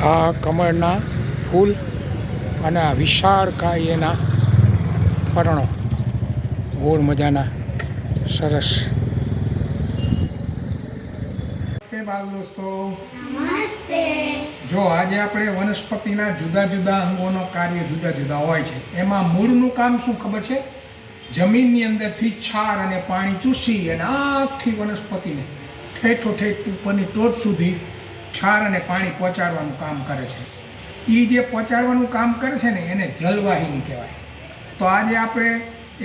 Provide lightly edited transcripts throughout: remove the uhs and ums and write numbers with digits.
આ કમળના ફૂલ અને આ વિશાળકાય એના પર્ણો ગોળ મજાના સરસ. બાળ દોસ્તો, જો આજે આપણે વનસ્પતિના જુદા જુદા અંગોનો કાર્ય જુદા જુદા હોય છે. એમાં મૂળનું કામ શું ખબર છે? જમીનની અંદરથી છાર અને પાણી ચૂસી અને આખી વનસ્પતિને ઠેઠ ઉપરની ટોચ સુધી છાર અને પાણી પહોંચાડવાનું કામ કરે છે. એ જે પહોંચાડવાનું કામ કરે છે ને એને જલવાહિની કહેવાય. તો આજે આપણે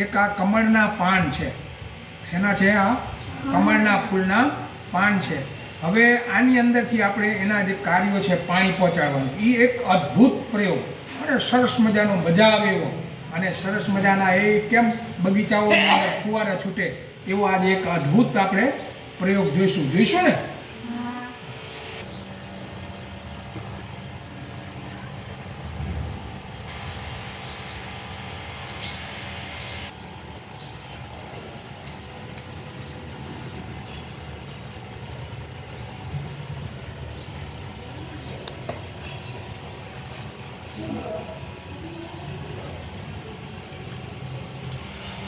એક આ કમળના પાન છે. શેના છે? આ કમળના ફૂલના પાન છે. હવે આની અંદરથી આપણે એના જે કાર્યો છે પાણી પહોંચાડવાનું, એ એક અદ્ભુત પ્રયોગ અને સરસ મજાનો મજા આવે એવો અને સરસ મજાના એ કેમ બગીચાઓની અંદર ફુવારા છૂટે એવો આજે એક અદ્ભુત આપણે પ્રયોગ જોઈશું ને.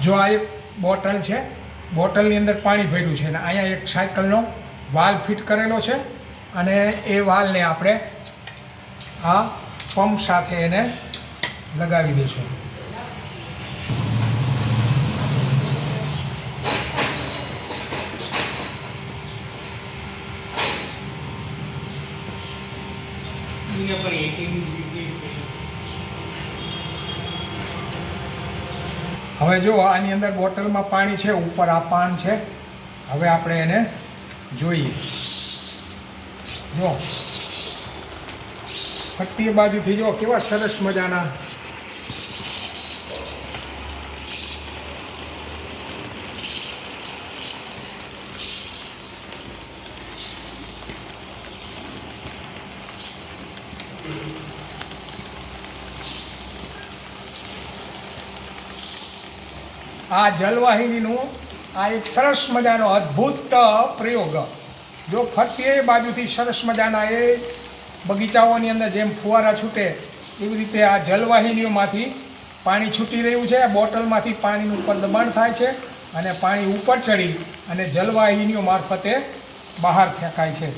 જો આ એક બોટલ છે, બોટલની અંદર પાણી ભર્યું છે અને અહીંયા એક સાયકલનો વાલ ફિટ કરેલો છે અને એ વાલને આપણે આ પંપ સાથે એને લગાવી દઈશું. હવે જો આની અંદર બોટલમાં પાણી છે, ઉપર આ પાન છે. હવે આપણે એને જોઈએ. જો ફટ્ટી બાજુથી જો કેવા સરસ મજાના આ જલવાહિનીનું આ એક સરસ મજાનો અદ્ભુત પ્રયોગ. જો ફરતી એ બાજુથી સરસ મજાના એ બગીચાઓની અંદર જેમ ફુવારા છૂટે એવી રીતે આ જલવાહિનીઓમાંથી પાણી છૂટી રહ્યું છે. બોટલમાંથી પાણીનું ઉપર દબાણ થાય છે અને પાણી ઉપર ચડી અને જલવાહિનીઓ મારફતે બહાર ફેંકાય છે.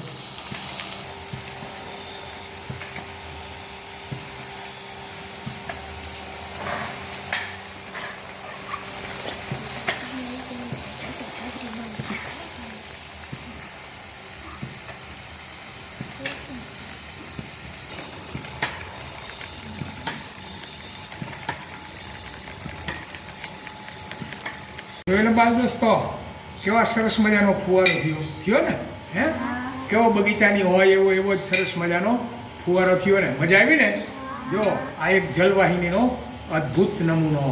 જોઈને બાળ દોસ્તો, કેવા સરસ મજાનો ફુવારો થયો ને. કેવો બગીચાની હોય એવો જ સરસ મજાનો ફુવારો થયો ને. મજા આવી ને. જો આ એક જલવાહિનીનો અદ્ભુત નમૂનો.